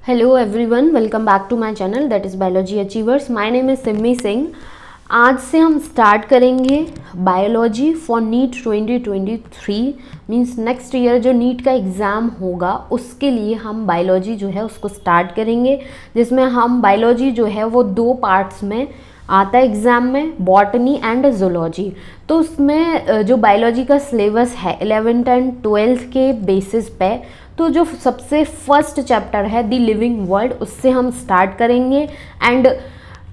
Hello everyone, welcome back to my channel that is biology achievers. My name is Simmi Singh. आज से हम start करेंगे biology for NEET 2023। Means next year जो NEET का exam होगा उसके लिए हम बायोलॉजी जो है उसको स्टार्ट करेंगे, जिसमें हम बायोलॉजी जो है वो 2 पार्ट्स में आता है एग्ज़ाम में, बॉटनी एंड जूलॉजी। तो उसमें जो बायोलॉजी का सिलेबस है 11th एंड 12th के बेसिस पे, तो जो सबसे फर्स्ट चैप्टर है द लिविंग वर्ल्ड, उससे हम स्टार्ट करेंगे एंड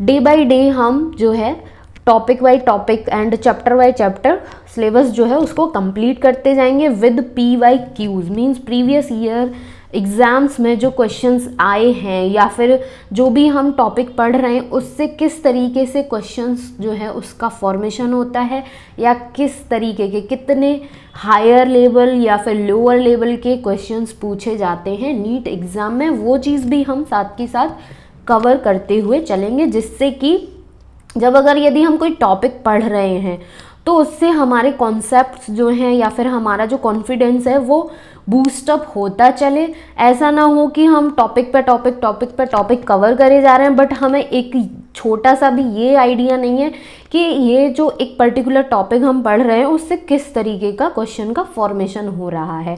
डे बाय डे हम जो है topic by topic and chapter by chapter syllabus जो है उसको कंप्लीट करते जाएंगे with PYQs। Means previous year exams में जो क्वेश्चंस आए हैं या फिर जो भी हम टॉपिक पढ़ रहे हैं उससे किस तरीके से क्वेश्चंस जो है उसका फॉर्मेशन होता है, या किस तरीके के कितने हायर लेवल या फिर लोअर लेवल के क्वेश्चंस पूछे जाते हैं नीट एग्ज़ाम में, वो चीज़ भी हम साथ के साथ कवर करते हुए चलेंगे, जिससे कि जब अगर यदि हम कोई टॉपिक पढ़ रहे हैं तो उससे हमारे कॉन्सेप्ट्स जो हैं या फिर हमारा जो कॉन्फिडेंस है वो बूस्टअप होता चले। ऐसा ना हो कि हम टॉपिक पे टॉपिक कवर करे जा रहे हैं बट हमें एक छोटा सा भी ये आइडिया नहीं है कि ये जो एक पर्टिकुलर टॉपिक हम पढ़ रहे हैं उससे किस तरीके का क्वेश्चन का फॉर्मेशन हो रहा है।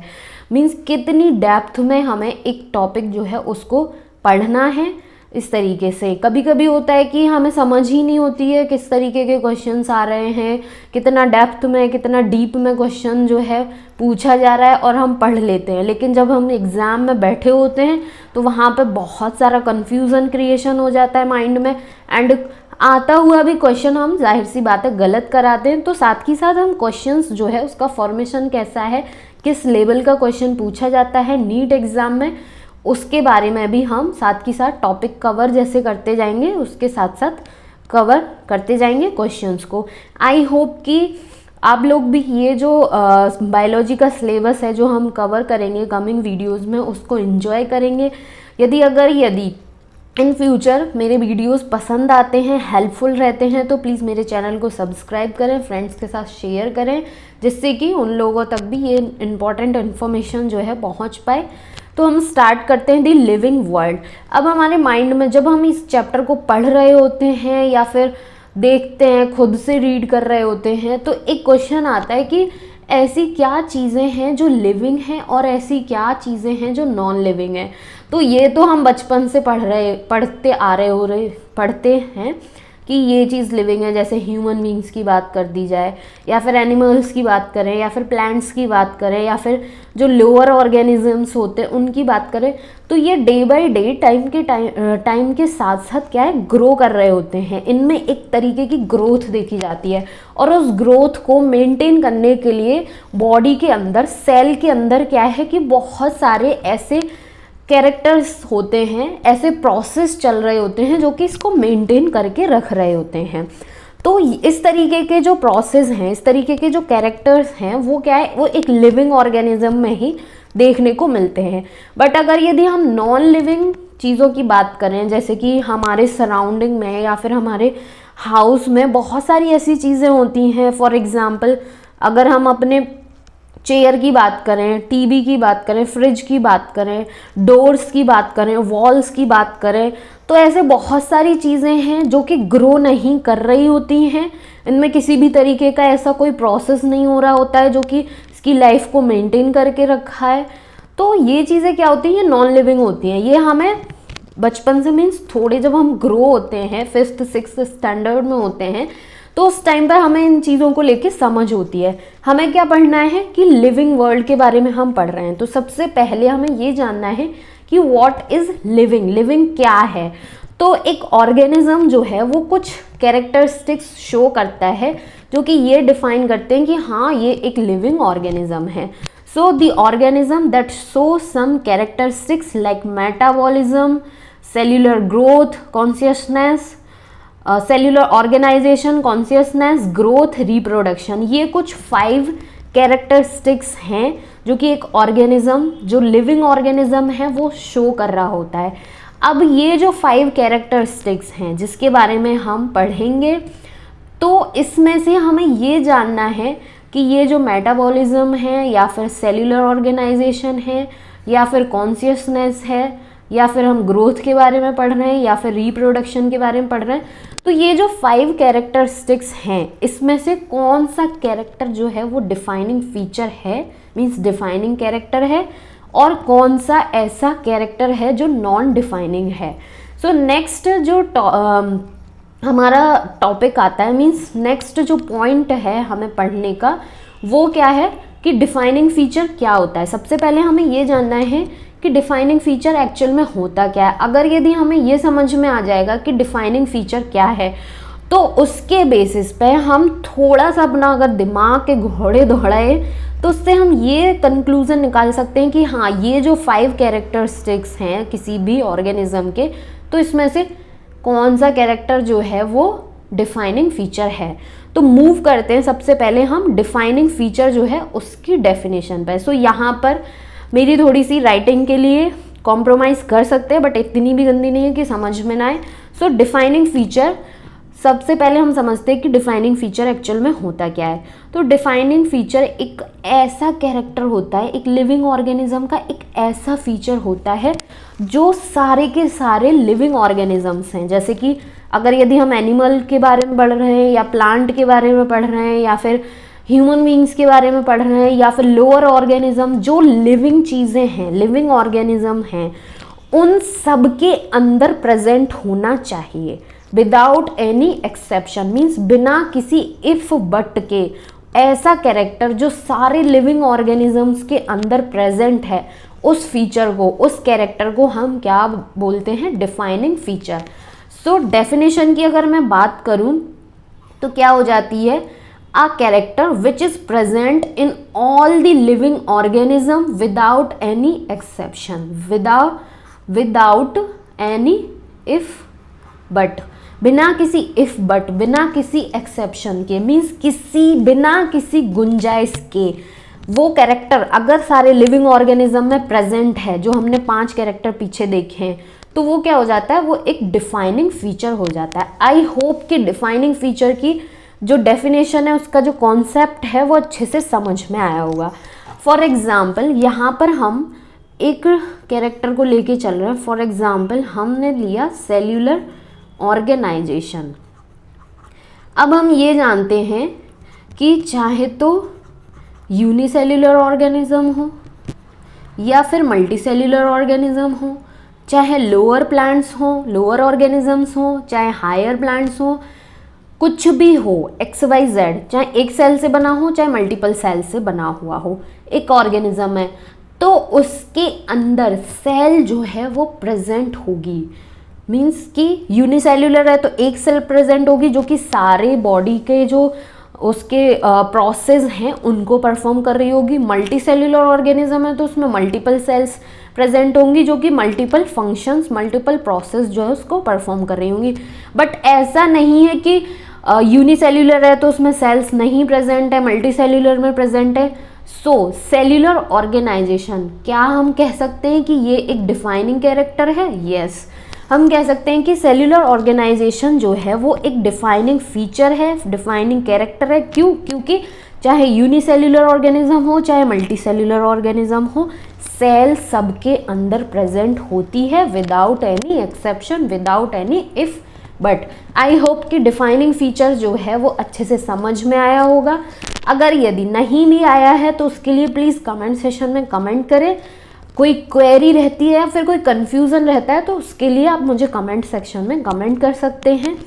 मीन्स कितनी डेप्थ में हमें एक टॉपिक जो है उसको पढ़ना है। इस तरीके से कभी कभी होता है कि हमें समझ ही नहीं होती है किस तरीके के क्वेश्चंस आ रहे हैं, कितना डेप्थ में कितना डीप में क्वेश्चन जो है पूछा जा रहा है और हम पढ़ लेते हैं, लेकिन जब हम एग्ज़ाम में बैठे होते हैं तो वहाँ पे बहुत सारा कन्फ्यूज़न क्रिएशन हो जाता है माइंड में एंड आता हुआ भी क्वेश्चन हम जाहिर सी बात है गलत कराते हैं। तो साथ ही साथ हम क्वेश्चंस जो है उसका फॉर्मेशन कैसा है, किस लेवल का क्वेश्चन पूछा जाता है नीट एग्ज़ाम में, उसके बारे में भी हम साथ ही साथ टॉपिक कवर जैसे करते जाएंगे, उसके साथ साथ कवर करते जाएंगे क्वेश्चंस को। आई होप कि आप लोग भी ये जो बायोलॉजी का सिलेबस है जो हम कवर करेंगे कमिंग वीडियोस में उसको एंजॉय करेंगे। यदि इन फ्यूचर मेरे वीडियोस पसंद आते हैं, हेल्पफुल रहते हैं, तो प्लीज़ मेरे चैनल को सब्सक्राइब करें, फ्रेंड्स के साथ शेयर करें, जिससे कि उन लोगों तक भी ये इम्पॉर्टेंट इन्फॉर्मेशन जो है पहुंच पाए। तो हम स्टार्ट करते हैं दी लिविंग वर्ल्ड। अब हमारे माइंड में जब हम इस चैप्टर को पढ़ रहे होते हैं या फिर देखते हैं, खुद से रीड कर रहे होते हैं, तो एक क्वेश्चन आता है कि ऐसी क्या चीज़ें हैं जो लिविंग हैं और ऐसी क्या चीज़ें हैं जो नॉन लिविंग हैं। तो ये तो हम बचपन से पढ़ते हैं कि ये चीज़ लिविंग है, जैसे ह्यूमन बींग्स की बात कर दी जाए या फिर एनिमल्स की बात करें या फिर प्लांट्स की बात करें या फिर जो लोअर ऑर्गेनिजम्स होते हैं उनकी बात करें, तो ये डे बाय डे टाइम के साथ साथ क्या है ग्रो कर रहे होते हैं। इनमें एक तरीके की ग्रोथ देखी जाती है और उस ग्रोथ को मेंटेन करने के लिए बॉडी के अंदर, सेल के अंदर क्या है कि बहुत सारे ऐसे कैरेक्टर्स होते हैं, ऐसे प्रोसेस चल रहे होते हैं जो कि इसको मेंटेन करके रख रहे होते हैं। तो इस तरीके के जो प्रोसेस हैं, इस तरीके के जो कैरेक्टर्स हैं, वो क्या है, वो एक लिविंग ऑर्गेनिज्म में ही देखने को मिलते हैं। बट अगर यदि हम नॉन लिविंग चीज़ों की बात करें, जैसे कि हमारे सराउंडिंग में या फिर हमारे हाउस में बहुत सारी ऐसी चीज़ें होती हैं। फॉर एग्ज़ाम्पल अगर हम अपने चेयर की बात करें, टीवी की बात करें, फ्रिज की बात करें, डोर्स की बात करें, वॉल्स की बात करें, तो ऐसे बहुत सारी चीज़ें हैं जो कि ग्रो नहीं कर रही होती हैं। इनमें किसी भी तरीके का ऐसा कोई प्रोसेस नहीं हो रहा होता है जो कि इसकी लाइफ को मेंटेन करके रखा है। तो ये चीज़ें क्या होती हैं, नॉन लिविंग होती हैं। ये हमें बचपन से, मीन्स थोड़े जब हम ग्रो होते हैं 5th 6th स्टैंडर्ड में होते हैं, तो उस टाइम पर हमें इन चीज़ों को लेके समझ होती है। हमें क्या पढ़ना है कि लिविंग वर्ल्ड के बारे में हम पढ़ रहे हैं। तो सबसे पहले हमें ये जानना है कि व्हाट इज़ लिविंग, लिविंग क्या है। तो एक ऑर्गेनिज्म जो है वो कुछ कैरेक्टरिस्टिक्स शो करता है जो कि ये डिफाइन करते हैं कि हाँ ये एक लिविंग ऑर्गेनिज्म है। So the organism that show some characteristics like metabolism, cellular growth, consciousness, cellular organization, consciousness, growth, reproduction, ये कुछ 5 कैरेक्टरिस्टिक्स हैं जो कि एक ऑर्गेनिज्म, जो लिविंग ऑर्गेनिज्म है, वो शो कर रहा होता है। अब ये जो 5 कैरेक्टरिस्टिक्स हैं जिसके बारे में हम पढ़ेंगे, तो इसमें से हमें ये जानना है कि ये जो मेटाबॉलिज्म है या फिर सेल्यूलर ऑर्गेनाइजेशन है या फिर कॉन्शियसनेस है या फिर हम ग्रोथ के बारे में पढ़ रहे हैं, या फिर रिप्रोडक्शन के बारे में पढ़ रहे हैं। तो ये जो 5 कैरेक्टरिस्टिक्स हैं, इसमें से कौन सा कैरेक्टर जो है वो डिफाइनिंग फीचर है, मीन्स डिफाइनिंग कैरेक्टर है, और कौन सा ऐसा कैरेक्टर है जो नॉन डिफाइनिंग है। सो नेक्स्ट जो हमारा टॉपिक आता है, मीन्स नेक्स्ट जो पॉइंट है हमें पढ़ने का, वो क्या है कि डिफाइनिंग फीचर क्या होता है। सबसे पहले हमें ये जानना है कि डिफाइनिंग फीचर एक्चुअल में होता क्या है। अगर यदि हमें ये समझ में आ जाएगा कि डिफाइनिंग फीचर क्या है, तो उसके बेसिस पे हम थोड़ा सा अपना अगर दिमाग के घोड़े दौड़ाए, तो उससे हम ये कंक्लूज़न निकाल सकते हैं कि हाँ, ये जो 5 कैरेक्टरिस्टिक्स हैं किसी भी ऑर्गेनिज्म के, तो इसमें से कौन सा कैरेक्टर जो है वो डिफाइनिंग फीचर है। तो मूव करते हैं सबसे पहले हम डिफाइनिंग फीचर जो है उसकी डेफिनेशन पर। सो यहाँ पर मेरी थोड़ी सी राइटिंग के लिए कॉम्प्रोमाइज़ कर सकते हैं, बट इतनी भी गंदी नहीं है कि समझ में ना आए। सो डिफाइनिंग फीचर, सबसे पहले हम समझते हैं कि डिफाइनिंग फीचर एक्चुअल में होता क्या है। तो डिफाइनिंग फीचर एक ऐसा कैरेक्टर होता है, एक लिविंग ऑर्गेनिज्म का एक ऐसा फीचर होता है जो सारे के सारे लिविंग ऑर्गेनिजम्स हैं। जैसे कि अगर यदि हम एनिमल के बारे में पढ़ रहे हैं, या प्लांट के बारे में पढ़ रहे हैं, या फिर ह्यूमन बींग्स के बारे में पढ़ रहे हैं, या फिर लोअर ऑर्गेनिज्म, जो लिविंग चीज़ें हैं, लिविंग ऑर्गेनिज्म हैं, उन सब के अंदर प्रेजेंट होना चाहिए विदाउट एनी एक्सेप्शन, मीन्स बिना किसी इफ बट के। ऐसा कैरेक्टर जो सारे लिविंग ऑर्गेनिजम्स के अंदर प्रेजेंट है, उस फीचर को, उस कैरेक्टर को हम क्या बोलते हैं, डिफाइनिंग फीचर। सो डेफिनेशन की अगर मैं बात करूं तो क्या हो जाती है, a character which is present in all the living organism without any exception, without any if but, बिना किसी if but, बिना किसी exception के, मीन्स बिना किसी गुंजाइश के वो कैरेक्टर अगर सारे लिविंग ऑर्गेनिज्म में प्रेजेंट है, जो हमने 5 कैरेक्टर पीछे देखे हैं, तो वो क्या हो जाता है, वो एक डिफाइनिंग फीचर हो जाता है। आई होप कि डिफाइनिंग फीचर की जो डेफिनेशन है, उसका जो कॉन्सेप्ट है, वो अच्छे से समझ में आया होगा। फॉर एग्जाम्पल यहाँ पर हम एक कैरेक्टर को लेके चल रहे हैं। फॉर एग्जाम्पल हमने लिया सेल्यूलर ऑर्गेनाइजेशन। अब हम ये जानते हैं कि चाहे तो यूनिसेल्यूलर ऑर्गेनिज्म हो या फिर मल्टीसेल्यूलर ऑर्गेनिज्म हो, चाहे लोअर प्लांट्स हो, लोअर ऑर्गेनिजम्स हो, चाहे हायर प्लांट्स हो, कुछ भी हो, XYZ, चाहे एक सेल से बना हो चाहे मल्टीपल सेल से बना हुआ हो, एक ऑर्गेनिज्म है, तो उसके अंदर सेल जो है वो प्रेजेंट होगी। मीन्स कि यूनिसेल्यूलर है तो एक सेल प्रेजेंट होगी जो कि सारे बॉडी के जो उसके प्रोसेस हैं उनको परफॉर्म कर रही होगी। मल्टीसेल्यूलर ऑर्गेनिज्म है तो उसमें मल्टीपल सेल्स प्रेजेंट होंगी जो कि मल्टीपल फंक्शंस, मल्टीपल प्रोसेस जो है उसको परफॉर्म कर रही होंगी। बट ऐसा नहीं है कि यूनिसेल्यूलर है तो उसमें सेल्स नहीं प्रेजेंट है, मल्टीसेल्यूलर में प्रेजेंट है। सो सेल्यूलर ऑर्गेनाइजेशन, क्या हम कह सकते हैं कि ये एक डिफाइनिंग कैरेक्टर है? यस, हम कह सकते हैं कि सेल्यूलर ऑर्गेनाइजेशन जो है वो एक डिफाइनिंग फीचर है, डिफाइनिंग कैरेक्टर है। क्यों? क्योंकि चाहे यूनिसेल्यूलर ऑर्गेनिज्म हो चाहे मल्टीसेल्यूलर ऑर्गेनिज्म हो, सेल सबके अंदर प्रेजेंट होती है without any exception, without any if but. I hope कि डिफाइनिंग फीचर जो है वो अच्छे से समझ में आया होगा। अगर यदि नहीं भी आया है तो उसके लिए प्लीज़ कमेंट सेशन में कमेंट करें। कोई क्वेरी रहती है या फिर कोई कन्फ्यूज़न रहता है तो उसके लिए आप मुझे कमेंट सेक्शन में कमेंट कर सकते हैं।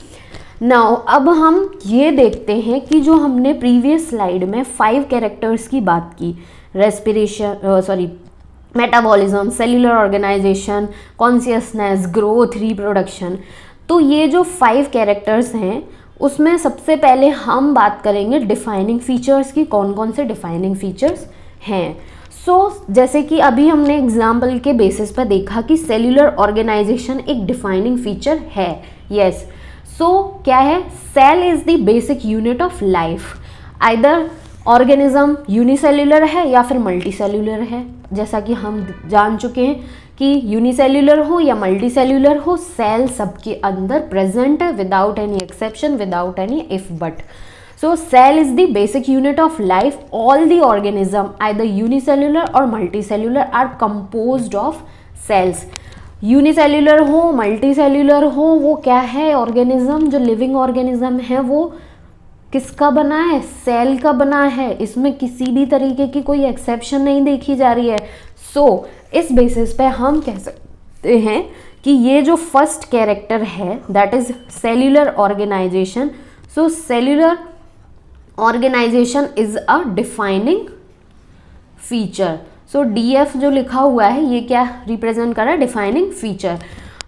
नाउ अब हम ये देखते हैं कि जो हमने प्रीवियस स्लाइड में 5 कैरेक्टर्स की बात की, respiration, metabolism, cellular organization, consciousness, growth, reproduction, तो ये जो 5 कैरेक्टर्स हैं उसमें सबसे पहले हम बात करेंगे डिफाइनिंग फीचर्स की। कौन कौन से डिफाइनिंग फीचर्स हैं? जैसे कि अभी हमने एग्जाम्पल के बेसिस पर देखा कि सेल्यूलर ऑर्गेनाइजेशन एक डिफाइनिंग फीचर है। यस, क्या है? Cell is the basic unit of life. Either organism unicellular है या फिर मल्टीसेल्यूलर है। जैसा कि हम जान चुके हैं कि यूनिसेल्यूलर हो या मल्टीसेल्यूलर हो, सेल सबके अंदर प्रेजेंट है without any exception, without any if but. So cell is the basic unit of life. All the organism, either unicellular or multicellular, are composed of cells. Unicellular हो, multicellular हो, वो क्या है, organism जो living organism है वो किसका बना है, सेल का बना है। इसमें किसी भी तरीके की कोई एक्सेप्शन नहीं देखी जा रही है। सो इस बेसिस पे हम कह सकते हैं कि ये जो फर्स्ट कैरेक्टर है that is cellular organization. So cellular organization is a defining feature. So DF जो लिखा हुआ है ये क्या रिप्रेजेंट कर रहा है, डिफाइनिंग फीचर।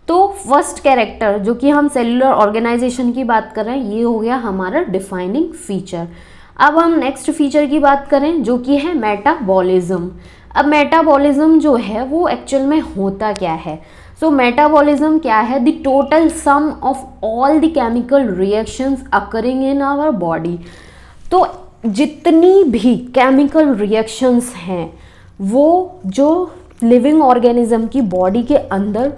तो फर्स्ट कैरेक्टर जो कि हम सेल्यूलर ऑर्गेनाइजेशन की बात कर रहे हैं ये हो गया हमारा डिफाइनिंग फीचर। अब हम नेक्स्ट फीचर की बात करें जो कि है मेटाबॉलिज्म। अब मेटाबॉलिज्म जो है वो एक्चुअल में होता क्या है। सो मेटाबॉलिज्म क्या है, the total sum of all the chemical reactions occurring in our body. तो जितनी भी केमिकल रिएक्शंस हैं वो जो लिविंग ऑर्गेनिज्म की बॉडी के अंदर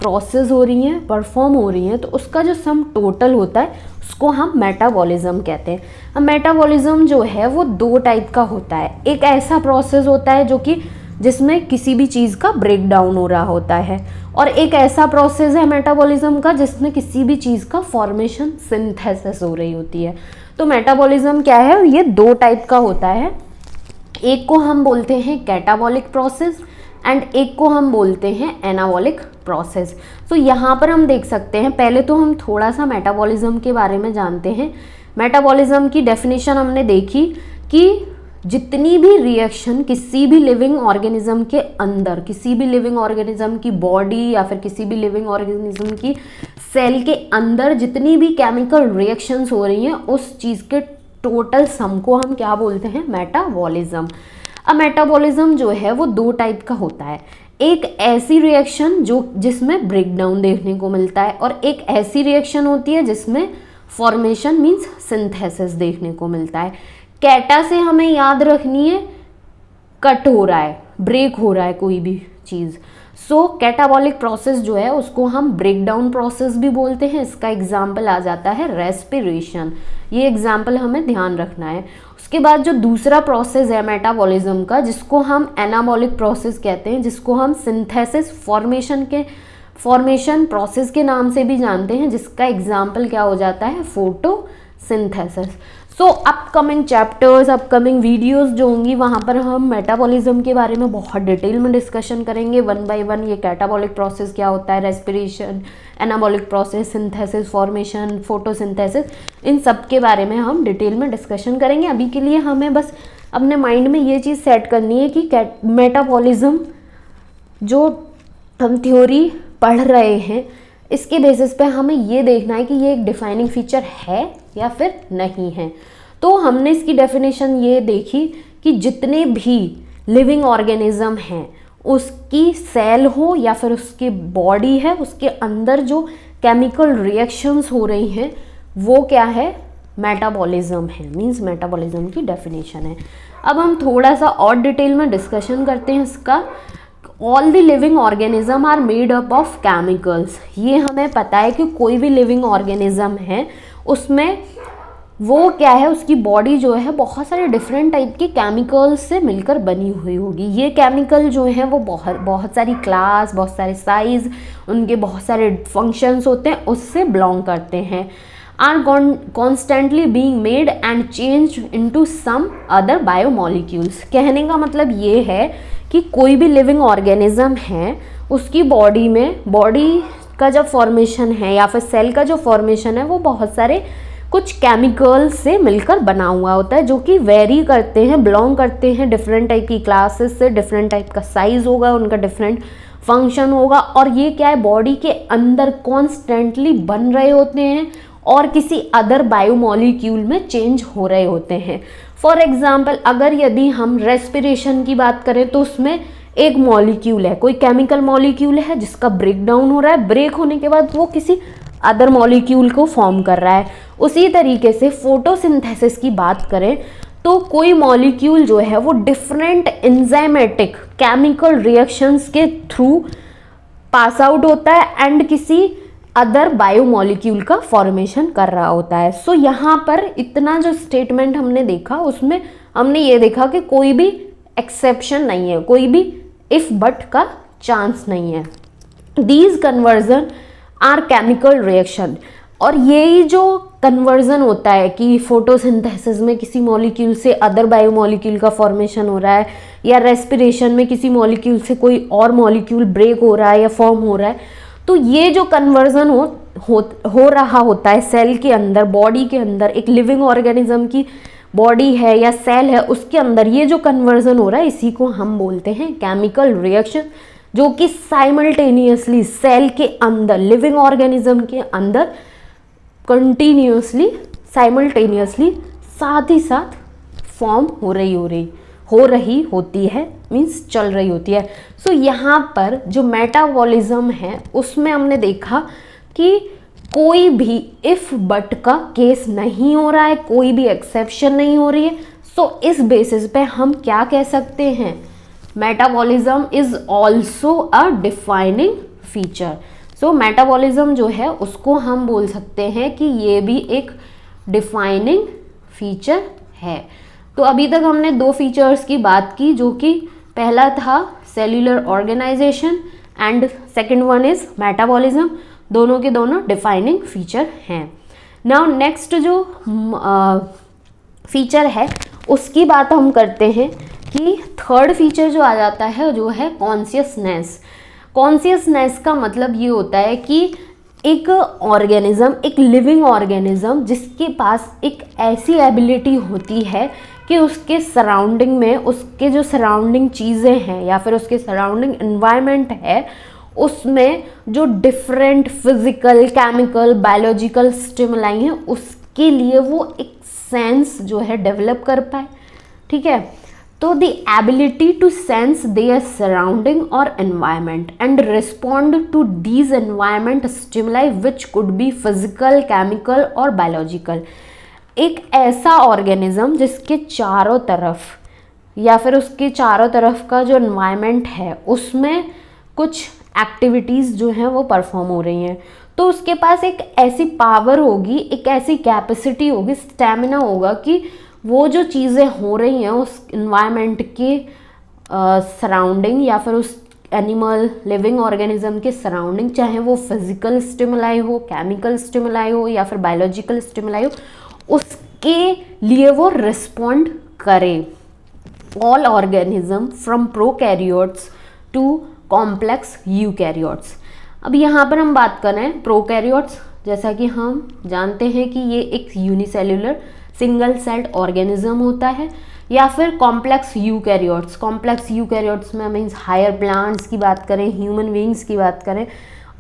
प्रोसेस हो रही हैं, परफॉर्म हो रही हैं, तो उसका जो सम टोटल होता है उसको हम मेटाबॉलिज्म कहते हैं। अब मेटाबॉलिज्म जो है वो दो टाइप का होता है। एक ऐसा प्रोसेस होता है जो कि जिसमें किसी भी चीज़ का ब्रेक डाउन हो रहा होता है, और एक ऐसा प्रोसेस है मेटाबॉलिज्म का जिसमें किसी भी चीज़ का फॉर्मेशन, सिंथेसिस हो रही होती है। तो मेटाबॉलिज्म क्या है, ये दो टाइप का होता है। एक को हम बोलते हैं कैटाबॉलिक प्रोसेस एंड एक को हम बोलते हैं एनाबॉलिक प्रोसेस। तो यहाँ पर हम देख सकते हैं, पहले तो हम थोड़ा सा मेटाबॉलिज्म के बारे में जानते हैं। मेटाबॉलिज्म की डेफिनेशन हमने देखी कि जितनी भी रिएक्शन किसी भी लिविंग ऑर्गेनिज्म के अंदर, किसी भी लिविंग ऑर्गेनिज्म की बॉडी या फिर किसी भी लिविंग ऑर्गेनिज्म की सेल के अंदर जितनी भी केमिकल रिएक्शंस हो रही हैं उस चीज़ के टोटल सम को हम क्या बोलते हैं, मेटाबॉलिज्म। अब मेटाबॉलिज्म जो है वो दो टाइप का होता है। एक ऐसी रिएक्शन जो जिसमें ब्रेकडाउन देखने को मिलता है, और एक ऐसी रिएक्शन होती है जिसमें फॉर्मेशन मीन्स सिंथेसिस देखने को मिलता है। कैटा से हमें याद रखनी है कट हो रहा है, ब्रेक हो रहा है कोई भी चीज़। सो कैटाबॉलिक प्रोसेस जो है उसको हम ब्रेकडाउन प्रोसेस भी बोलते हैं। इसका एग्जाम्पल आ जाता है रेस्पिरेशन, ये एग्जाम्पल हमें ध्यान रखना है। उसके बाद जो दूसरा प्रोसेस है मेटाबॉलिज्म का जिसको हम एनाबॉलिक प्रोसेस कहते हैं, जिसको हम सिंथेसिस फॉर्मेशन प्रोसेस के नाम से भी जानते हैं, जिसका एग्जाम्पल क्या हो जाता है, फोटोसिंथेसिस। सो अपकमिंग चैप्टर्स, अपकमिंग वीडियोस जो होंगी वहाँ पर हम मेटाबॉलिज्म के बारे में बहुत डिटेल में डिस्कशन करेंगे, वन बाय वन। ये कैटाबॉलिक प्रोसेस क्या होता है, respiration, anabolic process, synthesis, formation, photosynthesis, इन सब के बारे में हम डिटेल में डिस्कशन करेंगे। अभी के लिए हमें बस अपने माइंड में ये चीज़ सेट करनी है कि मेटाबॉलिज्म जो हम थ्योरी पढ़ रहे हैं इसके बेसिस पे हमें ये देखना है कि ये एक डिफाइनिंग फीचर है या फिर नहीं है। तो हमने इसकी डेफिनेशन ये देखी कि जितने भी लिविंग ऑर्गेनिज्म हैं उसकी सेल हो या फिर उसकी बॉडी है, उसके अंदर जो केमिकल रिएक्शंस हो रही हैं वो क्या है, मेटाबॉलिज्म है, मींस मेटाबॉलिज्म की डेफिनेशन है। अब हम थोड़ा सा और डिटेल में डिस्कशन करते हैं इसका। All the living organism are made up of chemicals. ये हमें पता है कि कोई भी लिविंग ऑर्गेनिज्म है उसमें वो क्या है, उसकी बॉडी जो है बहुत सारे डिफरेंट टाइप के केमिकल्स से मिलकर बनी हुई होगी। ये केमिकल जो हैं वो बहुत सारी क्लास, बहुत सारे साइज, उनके बहुत सारे फंक्शंस होते हैं, उससे बिलोंग करते हैं। Are constantly being made and change into some other biomolecules. कहने का मतलब ये है कि कोई भी लिविंग ऑर्गेनिज्म है उसकी बॉडी में, बॉडी का जब फॉर्मेशन है या फिर सेल का जो फॉर्मेशन है वो बहुत सारे कुछ केमिकल्स से मिलकर बना हुआ होता है जो कि वेरी करते हैं, बिलोंग करते हैं डिफरेंट टाइप की क्लासेस से। डिफरेंट टाइप का साइज होगा, उनका डिफरेंट फंक्शन होगा, और ये क्या है, बॉडी के अंदर कॉन्स्टेंटली बन रहे होते हैं और किसी अदर बायोमोलिक्यूल में चेंज हो रहे होते हैं। फॉर एग्जाम्पल अगर यदि हम रेस्पिरेशन की बात करें तो उसमें एक मॉलिक्यूल है, कोई केमिकल मॉलिक्यूल है जिसका ब्रेक डाउन हो रहा है, ब्रेक होने के बाद वो किसी अदर मॉलिक्यूल को फॉर्म कर रहा है। उसी तरीके से फोटोसिंथेसिस की बात करें तो कोई मॉलिक्यूल जो है वो डिफरेंट एंजाइमेटिक केमिकल रिएक्शंस के थ्रू पास आउट होता है एंड किसी अदर बायोमोलिक्यूल का फॉर्मेशन कर रहा होता है। सो यहाँ पर इतना जो स्टेटमेंट हमने देखा उसमें हमने ये देखा कि कोई भी एक्सेप्शन नहीं है, कोई भी इफ बट का चांस नहीं है। These conversion are chemical reaction. और यही जो कन्वर्जन होता है कि फोटोसिंथेसिस में किसी मॉलिक्यूल से अदर बायोमॉलिक्यूल का फॉर्मेशन हो रहा है, या रेस्पिरेशन में किसी मॉलिक्यूल से कोई और मॉलिक्यूल ब्रेक हो रहा है या फॉर्म हो रहा है, तो ये जो कन्वर्जन हो रहा होता है सेल के अंदर, बॉडी के अंदर, एक लिविंग ऑर्गेनिज्म की बॉडी है या सेल है उसके अंदर, ये जो कन्वर्जन हो रहा है इसी को हम बोलते हैं केमिकल रिएक्शन, जो कि साइमल्टेनियसली सेल के अंदर, लिविंग ऑर्गेनिज्म के अंदर कंटिन्यूसली, साइमल्टेनियसली, साथ ही साथ फॉर्म हो रही होती है, मीन्स चल रही होती है। सो यहाँ पर जो मेटाबॉलिज्म है उसमें हमने देखा कि कोई भी इफ बट का केस नहीं हो रहा है, कोई भी एक्सेप्शन नहीं हो रही है। सो इस बेसिस पे हम क्या कह सकते हैं, metabolism is also a defining feature. So metabolism जो है उसको हम बोल सकते हैं कि ये भी एक डिफाइनिंग फीचर है। तो अभी तक हमने दो फीचर्स की बात की, जो कि पहला था cellular organisation and second one is metabolism. दोनों के दोनों डिफाइनिंग फीचर हैं। नाउ नेक्स्ट जो फीचर है उसकी बात हम करते हैं कि थर्ड फीचर जो आ जाता है जो है कॉन्शियसनेस। कॉन्शियसनेस का मतलब ये होता है कि एक ऑर्गेनिज्म, एक लिविंग ऑर्गेनिज्म जिसके पास एक ऐसी एबिलिटी होती है कि उसके सराउंडिंग में, उसके जो सराउंडिंग चीज़ें हैं या फिर उसके सराउंडिंग एनवायरनमेंट है, उसमें जो different physical, chemical, biological stimuli हैं उसके लिए वो एक सेंस जो है डेवलप कर पाए। ठीक है, तो the ability to sense their surrounding और environment and respond to these environment stimuli which could be physical, chemical और बायोलॉजिकल। एक ऐसा ऑर्गेनिज्म जिसके चारों तरफ या फिर उसके चारों तरफ का जो एनवायरनमेंट है उसमें कुछ एक्टिविटीज़ जो हैं वो परफॉर्म हो रही हैं, तो उसके पास एक ऐसी पावर होगी, एक ऐसी कैपेसिटी होगी, स्टैमिना होगा कि वो जो चीज़ें हो रही हैं उस इन्वायरमेंट के सराउंडिंग या फिर उस एनिमल, लिविंग ऑर्गेनिज्म के सराउंडिंग, चाहे वो फिजिकल स्टिमुलाई हो, केमिकल स्टिमुलाई हो या फिर बायोलॉजिकल स्टिमुलाई हो, उसके लिए वो रिस्पॉन्ड करे। All organism from prokaryotes to complex eukaryotes. अब यहाँ पर हम बात कर रहे हैं प्रोकैरियोट्स, जैसा कि हम जानते हैं कि ये एक यूनिसेल्युलर सिंगल सेल्ड ऑर्गेनिज्म होता है, या फिर कॉम्प्लेक्स यूकैरियोट्स। कॉम्प्लेक्स यूकैरियोट्स में मीन्स हायर प्लांट्स की बात करें, ह्यूमन बीइंग्स की बात करें,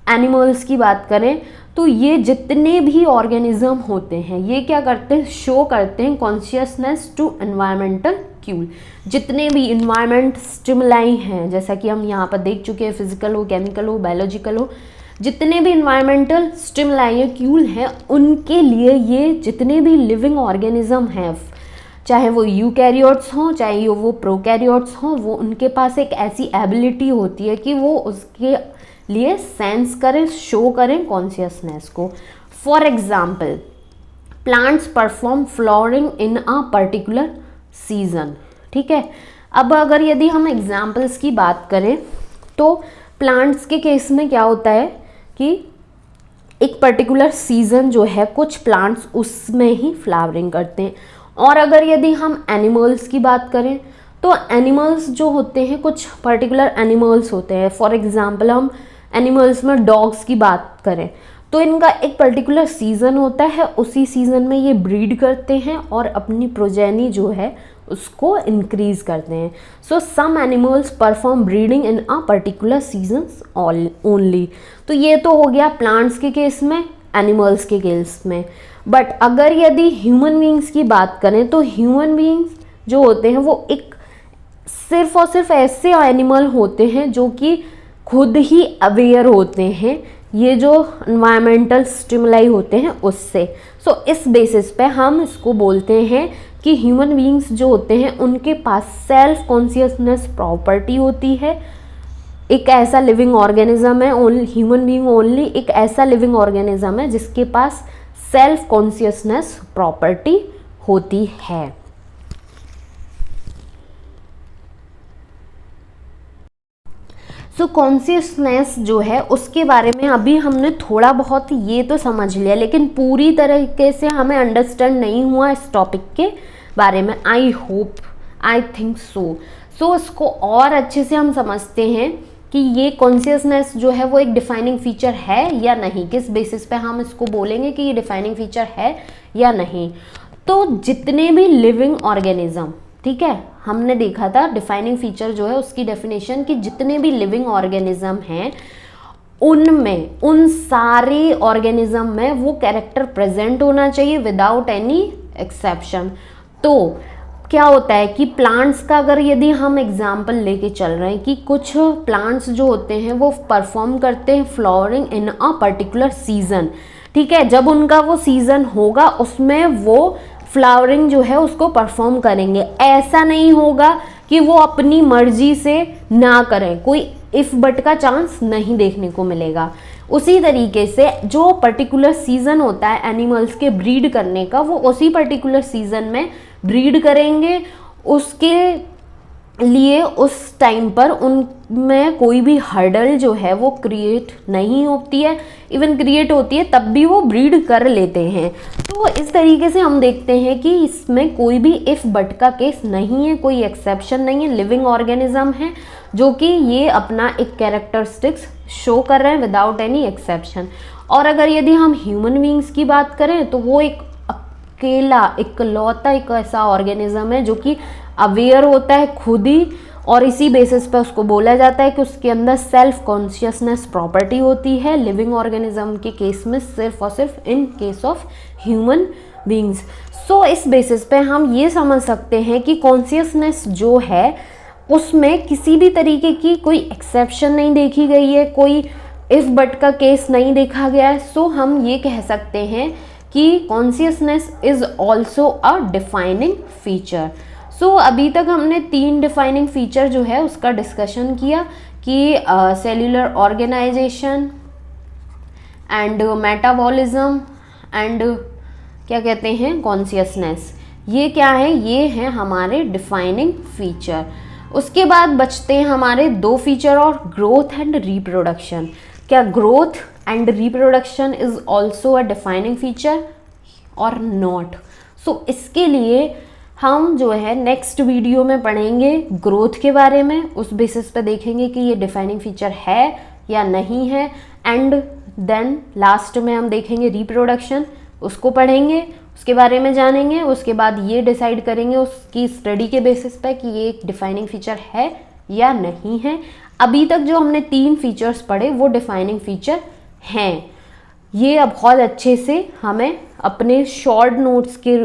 एनिमल्स की बात करें, तो ये जितने भी ऑर्गेनिज्म होते हैं ये क्या करते हैं, शो करते हैं कॉन्शियसनेस टू एनवायरमेंटल क्यूल। जितने भी इन्वायरमेंट स्टिमुलाई हैं, जैसा कि हम यहाँ पर देख चुके हैं, फिजिकल हो, केमिकल हो, बायोलॉजिकल हो, जितने भी इन्वायरमेंटल स्टिमुलाई या क्यूल हैं उनके लिए ये जितने भी लिविंग ऑर्गेनिज्म हैं, चाहे वो यूकैरियोट्स हों चाहे वो प्रोकैरियोट्स हों, वो उनके पास एक ऐसी एबिलिटी होती है कि वो उसके लिए सेंस करें, शो करें कॉन्शियसनेस को। For example, plants perform flowering in a particular season. ठीक है, अब अगर यदि हम एग्जाम्पल्स की बात करें तो प्लांट्स के केस में क्या होता है कि एक पर्टिकुलर सीजन जो है कुछ प्लांट्स उसमें ही फ्लावरिंग करते हैं। और अगर यदि हम एनिमल्स की बात करें तो एनिमल्स जो होते हैं कुछ पर्टिकुलर एनिमल्स होते हैं। फॉर एग्जांपल हम एनिमल्स में डॉग्स की बात करें तो इनका एक पर्टिकुलर सीज़न होता है, उसी सीज़न में ये ब्रीड करते हैं और अपनी प्रोजेनी जो है उसको इंक्रीज करते हैं। So some animals perform breeding in a particular seasons only. तो ये तो हो गया प्लांट्स के केस में, एनिमल्स के केस में। बट अगर यदि ह्यूमन बीइंग्स की बात करें तो ह्यूमन बीइंग्स जो होते हैं वो एक सिर्फ और सिर्फ ऐसे एनिमल होते हैं जो कि खुद ही अवेयर होते हैं ये जो एनवायरमेंटल स्टिमुलाई होते हैं उससे। सो इस बेसिस पे हम इसको बोलते हैं कि ह्यूमन बीइंग्स जो होते हैं उनके पास सेल्फ कॉन्शियसनेस प्रॉपर्टी होती है। एक ऐसा लिविंग ऑर्गेनिज्म है, ह्यूमन बीइंग ओनली एक ऐसा लिविंग ऑर्गेनिज्म है जिसके पास सेल्फ कॉन्शियसनेस प्रॉपर्टी होती है। सो कॉन्शियसनेस जो है उसके बारे में अभी हमने थोड़ा बहुत ये तो समझ लिया, लेकिन पूरी तरीके से हमें अंडरस्टैंड नहीं हुआ इस टॉपिक के बारे में। आई थिंक सो इसको और अच्छे से हम समझते हैं कि ये कॉन्शियसनेस जो है वो एक डिफाइनिंग फीचर है या नहीं, किस बेसिस पे हम इसको बोलेंगे कि ये डिफाइनिंग फीचर है या नहीं। तो जितने भी लिविंग ऑर्गेनिज्म, ठीक है, हमने देखा था डिफाइनिंग फीचर जो है उसकी डेफिनेशन कि जितने भी लिविंग ऑर्गेनिज्म हैं उनमें, उन सारे ऑर्गेनिज्म में वो कैरेक्टर प्रेजेंट होना चाहिए विदाउट एनी एक्सेप्शन। तो क्या होता है कि प्लांट्स का अगर यदि हम एग्जाम्पल लेके चल रहे हैं कि कुछ प्लांट्स जो होते हैं वो परफॉर्म करते हैं flowering in a particular season, ठीक है, जब उनका वो सीजन होगा उसमें वो फ्लावरिंग जो है उसको परफॉर्म करेंगे। ऐसा नहीं होगा कि वो अपनी मर्जी से ना करें, कोई इफ बट का चांस नहीं देखने को मिलेगा। उसी तरीके से जो पर्टिकुलर सीजन होता है एनिमल्स के ब्रीड करने का, वो उसी पर्टिकुलर सीजन में ब्रीड करेंगे, उसके लिए उस टाइम पर उनमें कोई भी हर्डल जो है वो क्रिएट नहीं होती है, इवन क्रिएट होती है तब भी वो ब्रीड कर लेते हैं। तो इस तरीके से हम देखते हैं कि इसमें कोई भी इफ बट का केस नहीं है, कोई एक्सेप्शन नहीं है, लिविंग ऑर्गेनिज्म है जो कि ये अपना एक कैरेक्टरिस्टिक्स शो कर रहे हैं विदाउट एनी एक्सेप्शन। और अगर यदि हम ह्यूमन बींग्स की बात करें तो वो एक अकेला इकलौता एक ऐसा ऑर्गेनिज्म है जो कि अवेयर होता है खुद ही, और इसी बेसिस पे उसको बोला जाता है कि उसके अंदर सेल्फ कॉन्शियसनेस प्रॉपर्टी होती है। लिविंग ऑर्गेनिज्म के केस में सिर्फ और सिर्फ in case of human beings. So इस बेसिस पे हम ये समझ सकते हैं कि कॉन्शियसनेस जो है उसमें किसी भी तरीके की कोई एक्सेप्शन नहीं देखी गई है, कोई इफ बट का केस नहीं देखा गया है। सो हम ये कह सकते हैं कि consciousness is also a defining feature. So अभी तक हमने 3 डिफाइनिंग फीचर जो है उसका डिस्कशन किया कि cellular organisation and metabolism and क्या कहते हैं कॉन्शियसनेस। ये क्या है, ये हैं हमारे डिफाइनिंग फीचर। उसके बाद बचते हैं हमारे 2 फीचर और, ग्रोथ एंड रिप्रोडक्शन। क्या growth and reproduction is also a defining feature और नॉट? सो इसके लिए हम जो है नेक्स्ट वीडियो में पढ़ेंगे ग्रोथ के बारे में, उस बेसिस पे देखेंगे कि ये डिफाइनिंग फीचर है या नहीं है। एंड देन लास्ट में हम देखेंगे रिप्रोडक्शन, उसको पढ़ेंगे, उसके बारे में जानेंगे। उसके बाद ये डिसाइड करेंगे उसकी स्टडी के बेसिस पे कि ये एक डिफाइनिंग फीचर है या नहीं है। अभी तक जो हमने 3 फीचर्स पढ़े वो डिफाइनिंग फीचर हैं। ये अब बहुत अच्छे से हमें अपने शॉर्ट नोट्स के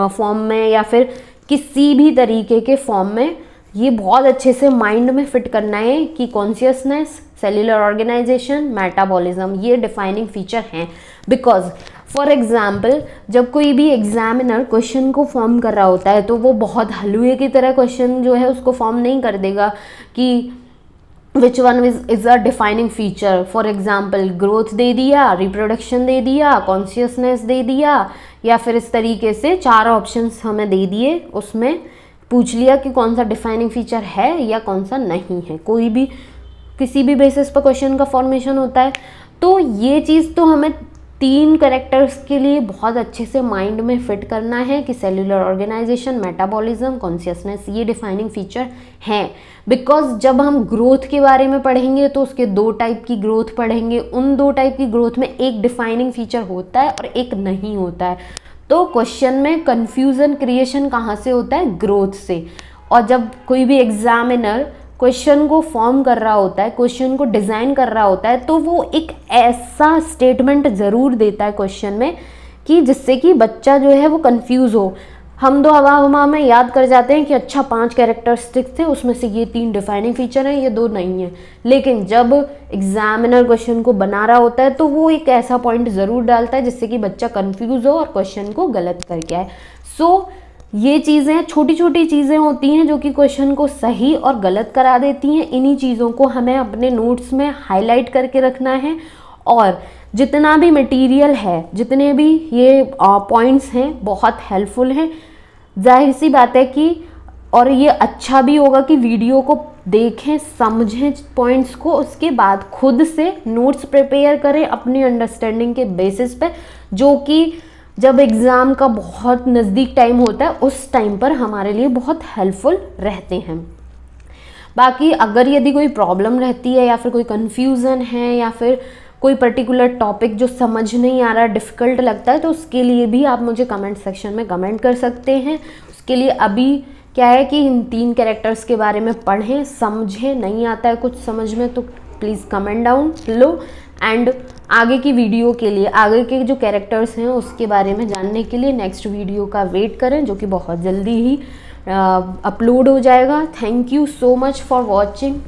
फॉर्म में या फिर किसी भी तरीके के फॉर्म में ये बहुत अच्छे से माइंड में फिट करना है कि कॉन्शियसनेस, सेल्यूलर ऑर्गेनाइजेशन, मेटाबॉलिज्म ये डिफाइनिंग फीचर हैं। बिकॉज फॉर एग्जाम्पल जब कोई भी एग्जामिनर क्वेश्चन को फॉर्म कर रहा होता है तो वो बहुत हलवे की तरह क्वेश्चन जो है उसको फॉर्म नहीं कर देगा कि which one is a defining feature. For example growth दे दिया, रिप्रोडक्शन दे दिया, कॉन्शियसनेस दे दिया, या फिर इस तरीके से 4 ऑप्शंस हमें दे दिए, उसमें पूछ लिया कि कौन सा डिफाइनिंग फीचर है या कौन सा नहीं है। कोई भी किसी भी बेसिस पर क्वेश्चन का फॉर्मेशन होता है। तो ये चीज़ तो हमें 3 कैरेक्टर्स के लिए बहुत अच्छे से माइंड में फिट करना है कि सेल्यूलर ऑर्गेनाइजेशन, मेटाबॉलिज्म, कॉन्शियसनेस ये डिफाइनिंग फीचर हैं। बिकॉज जब हम ग्रोथ के बारे में पढ़ेंगे तो उसके 2 टाइप की ग्रोथ पढ़ेंगे, उन 2 टाइप की ग्रोथ में एक डिफाइनिंग फीचर होता है और एक नहीं होता है। तो क्वेश्चन में कन्फ्यूज़न क्रिएशन कहाँ से होता है? ग्रोथ से। और जब कोई भी एग्जामिनर क्वेश्चन को फॉर्म कर रहा होता है, क्वेश्चन को डिज़ाइन कर रहा होता है, तो वो एक ऐसा स्टेटमेंट ज़रूर देता है क्वेश्चन में कि जिससे कि बच्चा जो है वो कंफ्यूज हो। हम दो हवा में याद कर जाते हैं कि अच्छा 5 कैरेक्टरिस्टिक्स थे, उसमें से ये 3 डिफाइनिंग फीचर हैं, ये 2 नहीं है। लेकिन जब एग्जामिनर क्वेश्चन को बना रहा होता है तो वो एक ऐसा पॉइंट ज़रूर डालता है जिससे कि बच्चा कंफ्यूज हो और क्वेश्चन को गलत करके आए। सो ये चीज़ें छोटी छोटी चीज़ें होती हैं जो कि क्वेश्चन को सही और गलत करा देती हैं। इन्हीं चीज़ों को हमें अपने नोट्स में हाईलाइट करके रखना है। और जितना भी मटेरियल है, जितने भी ये पॉइंट्स हैं बहुत हेल्पफुल हैं। जाहिर सी बात है कि और ये अच्छा भी होगा कि वीडियो को देखें, समझें पॉइंट्स को, उसके बाद खुद से नोट्स प्रिपेयर करें अपनी अंडरस्टैंडिंग के बेसिस पे, जो कि जब एग्ज़ाम का बहुत नज़दीक टाइम होता है उस टाइम पर हमारे लिए बहुत हेल्पफुल रहते हैं। बाकी अगर यदि कोई प्रॉब्लम रहती है या फिर कोई कन्फ्यूज़न है या फिर कोई पर्टिकुलर टॉपिक जो समझ नहीं आ रहा, डिफ़िकल्ट लगता है, तो उसके लिए भी आप मुझे कमेंट सेक्शन में कमेंट कर सकते हैं। उसके लिए अभी क्या है कि इन 3 कैरेक्टर्स के बारे में पढ़ें, समझें, नहीं आता है कुछ समझ में तो please comment down low. And आगे की वीडियो के लिए, आगे के जो कैरेक्टर्स हैं उसके बारे में जानने के लिए नेक्स्ट वीडियो का वेट करें, जो कि बहुत जल्दी ही अपलोड हो जाएगा। Thank you so much for watching.